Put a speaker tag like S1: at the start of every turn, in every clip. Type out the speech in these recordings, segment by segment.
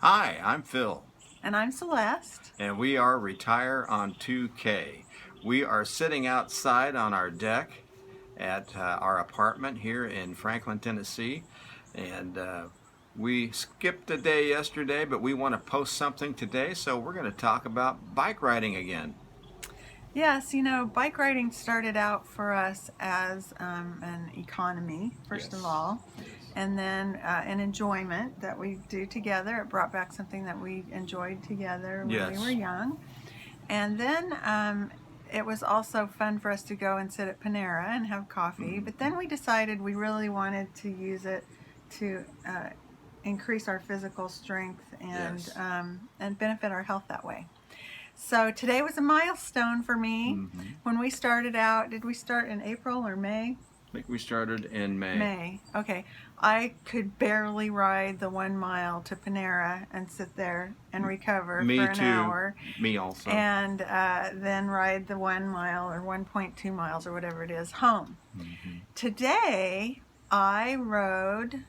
S1: Hi, I'm Phil,
S2: And I'm Celeste.
S1: and we are Retire on 2K. We are sitting outside on our deck at our apartment here in Franklin, Tennessee, and we skipped a day yesterday, but we want to post something today, so we're going to talk about bike riding again.
S2: Yes, bike riding started out for us as an economy, first of
S1: Yes.
S2: all,
S1: Yes.
S2: and then an enjoyment that we do together. It brought back something that we enjoyed together when we
S1: Yes.
S2: were young. And then it was also fun for us to go and sit at Panera and have coffee.
S1: Mm-hmm.
S2: But then we decided we really wanted to use it to increase our physical strength
S1: Yes.
S2: and benefit our health that way. So today was a milestone for me.
S1: Mm-hmm.
S2: When we started out, did we start in April or May?
S1: I think we started in May.
S2: May. Okay. I could barely ride the 1 mile to Panera and sit there and recover
S1: Me
S2: for an
S1: too.
S2: hour.
S1: Me also.
S2: And then ride the 1 mile or 1.2 miles or whatever it is home.
S1: Mm-hmm.
S2: Today I rode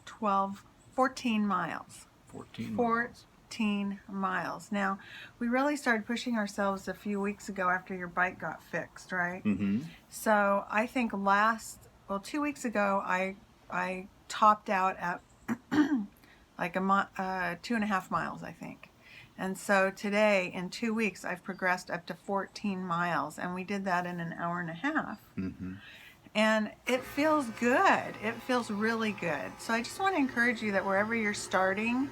S2: 14 miles.
S1: 14 miles.
S2: 14 miles. Now, we really started pushing ourselves a few weeks ago after your bike got fixed, right?
S1: Mm-hmm.
S2: So I think 2 weeks ago, I topped out at like 2.5 miles, I think. And so today, in 2 weeks, I've progressed up to 14 miles, and we did that in an hour and a half.
S1: Mm-hmm.
S2: And it feels good. It feels really good. So I just want to encourage you that wherever you're starting,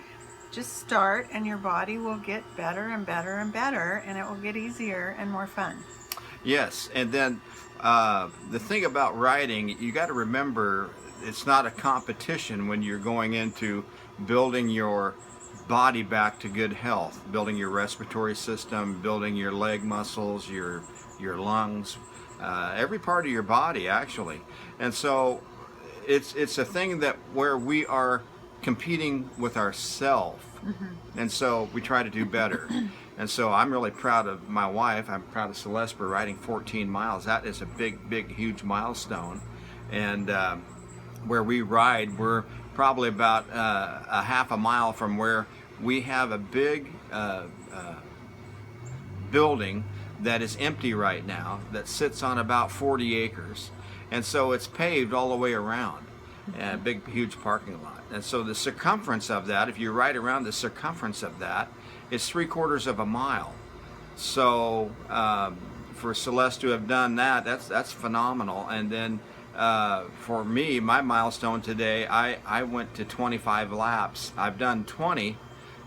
S2: just start and your body will get better and better and better, and it will get easier and more fun.
S1: Yes, and then the thing about riding, you got to remember it's not a competition when you're going into building your body back to good health, building your respiratory system, building your leg muscles, your lungs, every part of your body actually. And so it's a thing that where we are competing with ourselves.
S2: Mm-hmm.
S1: And so we try to do better. And so I'm really proud of my wife. I'm proud of Celeste for riding 14 miles. That is a big, huge milestone. And where we ride, we're probably about a half a mile from where we have a big building that is empty right now that sits on about 40 acres. And so it's paved all the way around. And a big, huge parking lot. And so the circumference of that, if you ride around the circumference of that, is 3/4 of a mile. So for Celeste to have done that, that's phenomenal. And then for me, my milestone today, I went to 25 laps. I've done 20,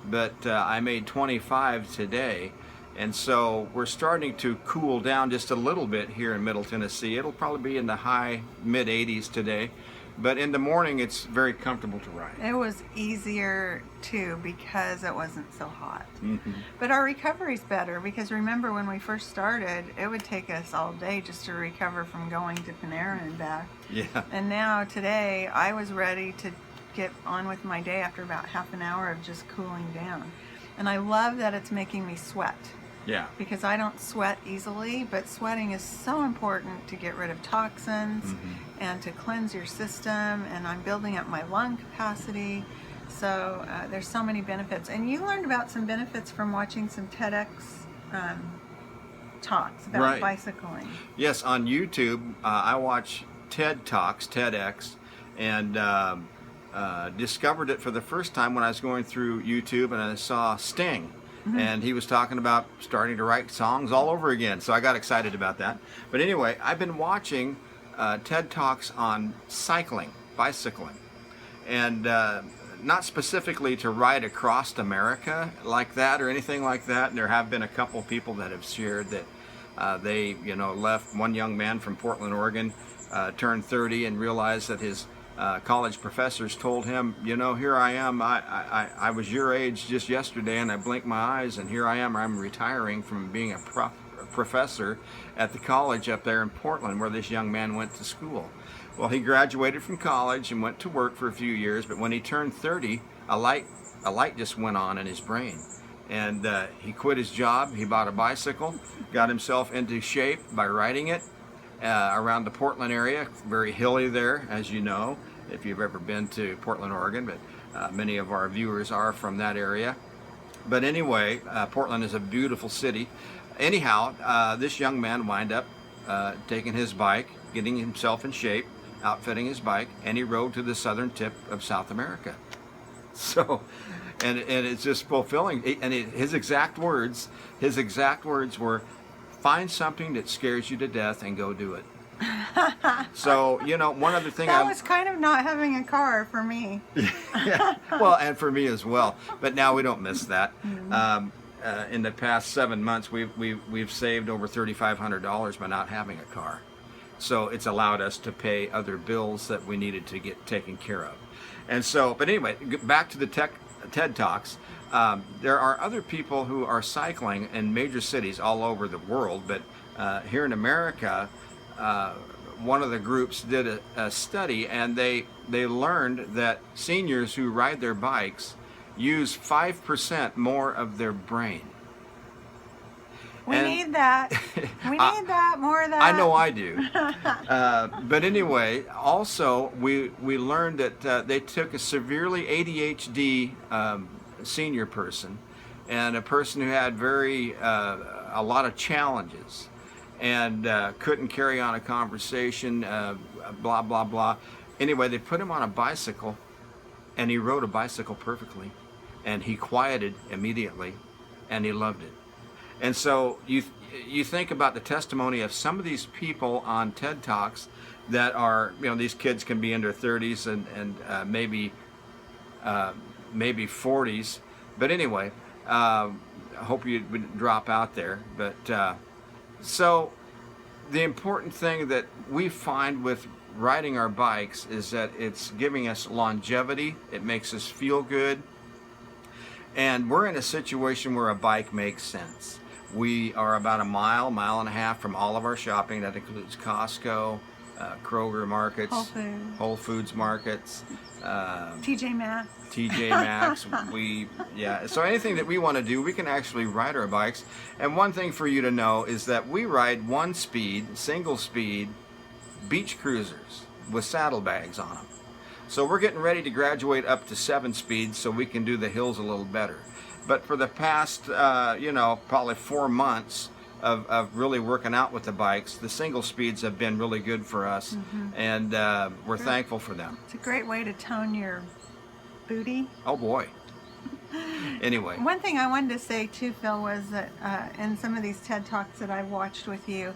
S1: but I made 25 today. And so we're starting to cool down just a little bit here in Middle Tennessee. It'll probably be in the high mid 80s today. But in the morning, it's very comfortable to ride.
S2: It was easier too because it wasn't so hot.
S1: Mm-hmm.
S2: But our recovery's better because remember when we first started, it would take us all day just to recover from going to Panera and back.
S1: Yeah.
S2: And now today, I was ready to get on with my day after about half an hour of just cooling down. And I love that it's making me sweat.
S1: Yeah.
S2: Because I don't sweat easily, but sweating is so important to get rid of toxins and to cleanse your system, and I'm building up my lung capacity. So there's so many benefits. And you learned about some benefits from watching some TEDx talks about
S1: Right.
S2: bicycling.
S1: Yes, on YouTube, I watch TED Talks, TEDx, and discovered it for the first time when I was going through YouTube and I saw Sting.
S2: Mm-hmm.
S1: And he was talking about starting to write songs all over again. So I got excited about that. But anyway, I've been watching TED Talks on cycling, bicycling. And not specifically to ride across America like that or anything like that. And there have been a couple people that have shared that they, left. One young man from Portland, Oregon, turned 30 and realized that his college professors told him, here I am. I was your age just yesterday, and I blinked my eyes, and here I am. I'm retiring from being a professor at the college up there in Portland, where this young man went to school. Well, he graduated from college and went to work for a few years, but when he turned 30, a light just went on in his brain. And he quit his job. He bought a bicycle, got himself into shape by riding it around the Portland area, very hilly there, as you know. if you've ever been to Portland, Oregon, but many of our viewers are from that area. But anyway, Portland is a beautiful city. Anyhow, this young man wound up taking his bike, getting himself in shape, outfitting his bike, and he rode to the southern tip of South America. So, and it's just fulfilling. And his exact words were, "Find something that scares you to death and go do it." So, one other thing
S2: that was kind of not having a car for me.
S1: Yeah, well, and for me as well. But now we don't miss that. In the past 7 months, we've saved over $3,500 by not having a car. So it's allowed us to pay other bills that we needed to get taken care of. And so, but anyway, back to the TED Talks. There are other people who are cycling in major cities all over the world, but here in America, one of the groups did a study, and they learned that seniors who ride their bikes use 5% more of their brain.
S2: We need that. We need that, more of that.
S1: I know I do. But anyway, also we learned that they took a severely ADHD senior person and a person who had a lot of challenges and couldn't carry on a conversation, blah, blah, blah. Anyway, they put him on a bicycle, and he rode a bicycle perfectly, and he quieted immediately, and he loved it. And so you think about the testimony of some of these people on TED Talks that are, these kids can be in their 30s and maybe 40s. But anyway, I hope you would drop out there. But so the important thing that we find with riding our bikes is that it's giving us longevity. It makes us feel good. And we're in a situation where a bike makes sense. We are about a mile and a half from all of our shopping. That includes Costco, Kroger markets, Whole Foods markets,
S2: TJ Maxx.
S1: TJ Maxx. So anything that we want to do, we can actually ride our bikes. And one thing for you to know is that we ride single speed beach cruisers with saddlebags on them. So we're getting ready to graduate up to 7 speeds so we can do the hills a little better. But for the past, probably 4 months of really working out with the bikes, the single speeds have been really good for us, and we're thankful for them.
S2: It's a great way to tone your booty.
S1: Oh boy. Anyway.
S2: One thing I wanted to say too, Phil, was that in some of these TED Talks that I've watched with you,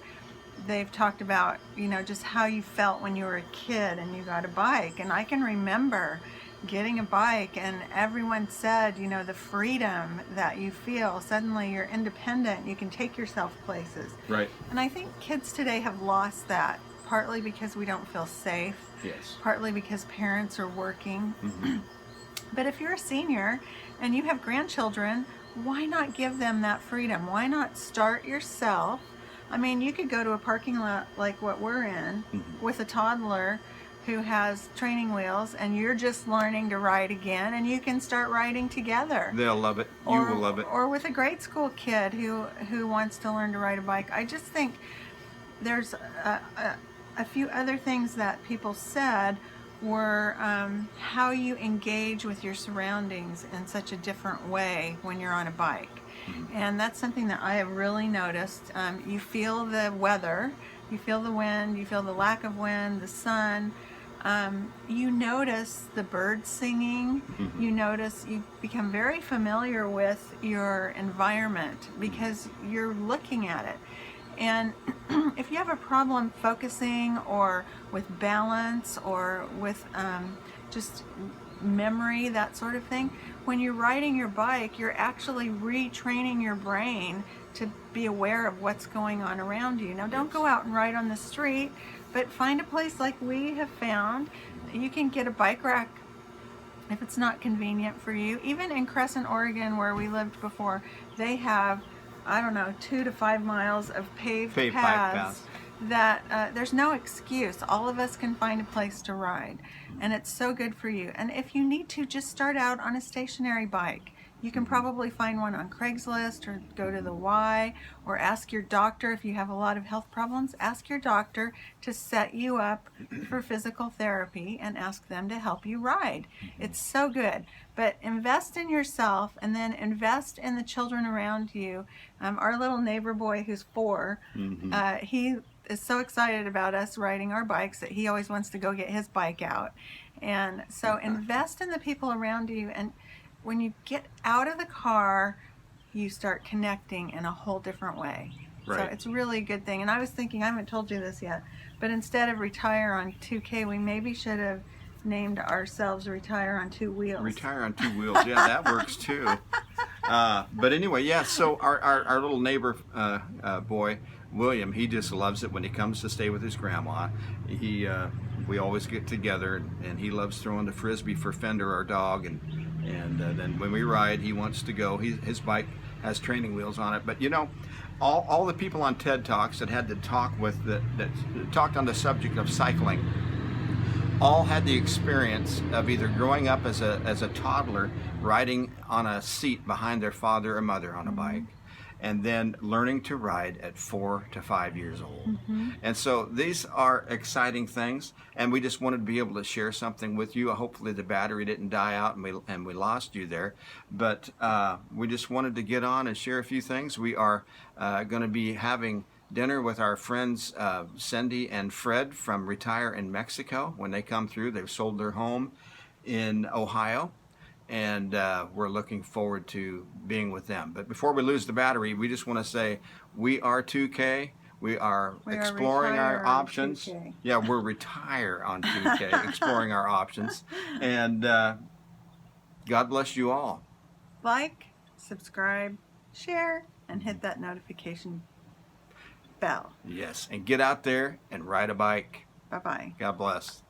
S2: they've talked about, just how you felt when you were a kid and you got a bike. And I can remember getting a bike and everyone said, the freedom that you feel. Suddenly you're independent. You can take yourself places.
S1: Right.
S2: And I think kids today have lost that, partly because we don't feel safe.
S1: Yes.
S2: Partly because parents are working. But if you're a senior and you have grandchildren, why not give them that freedom? Why not start yourself? I mean, you could go to a parking lot like what we're in with a toddler who has training wheels, and you're just learning to ride again, and you can start riding together.
S1: They'll love it. You will love it.
S2: Or with a grade school kid who wants to learn to ride a bike. I just think there's a few other things that people said were how you engage with your surroundings in such a different way when you're on a bike. And that's something that I have really noticed. You feel the weather, you feel the wind, you feel the lack of wind, the sun. You notice the birds singing. You become very familiar with your environment because you're looking at it. And if you have a problem focusing or with balance or with just memory, that sort of thing, when you're riding your bike, you're actually retraining your brain to be aware of what's going on around you. Now, don't go out and ride on the street, but find a place like we have found. You can get a bike rack if it's not convenient for you. Even in Crescent, Oregon, where we lived before, they have, 2 to 5 miles of paved paths that there's no excuse. All of us can find a place to ride, and it's so good for you. And if you need to, just start out on a stationary bike. You can probably find one on Craigslist or go to the Y, or ask your doctor if you have a lot of health problems. Ask your doctor to set you up for physical therapy and ask them to help you ride. It's so good. But invest in yourself and then invest in the children around you. Our little neighbor boy who's 4, he is so excited about us riding our bikes that he always wants to go get his bike out. And so invest in the people around you, and when you get out of the car, you start connecting in a whole different way.
S1: Right.
S2: So it's really a good thing. And I was thinking, I haven't told you this yet, but instead of Retire on 2K, we maybe should have named ourselves Retire on 2 Wheels.
S1: Retire on 2 wheels. Yeah, that works too. But anyway, yeah, so our little neighbor boy, William, he just loves it when he comes to stay with his grandma. We always get together, and he loves throwing the frisbee for Fender, our dog, and then when we ride, he wants to go. His bike has training wheels on it. But you know, all the people on TED Talks that had to talk with that talked on the subject of cycling all had the experience of either growing up as a toddler riding on a seat behind their father or mother on a bike, and then learning to ride at 4 to 5 years old. And so these are exciting things, and we just wanted to be able to share something with you. Hopefully the battery didn't die out and we lost you there, but we just wanted to get on and share a few things. We are going to be having dinner with our friends Cindy and Fred from Retire in Mexico. When they come through, they've sold their home in Ohio, and we're looking forward to being with them. But before we lose the battery, we just want to say we are 2K. We are exploring our options.
S2: 2K.
S1: Yeah, we're Retire on 2K, exploring our options. And God bless you all.
S2: Like, subscribe, share, and hit that notification bell.
S1: Yes, and get out there and ride a bike.
S2: Bye-bye.
S1: God bless.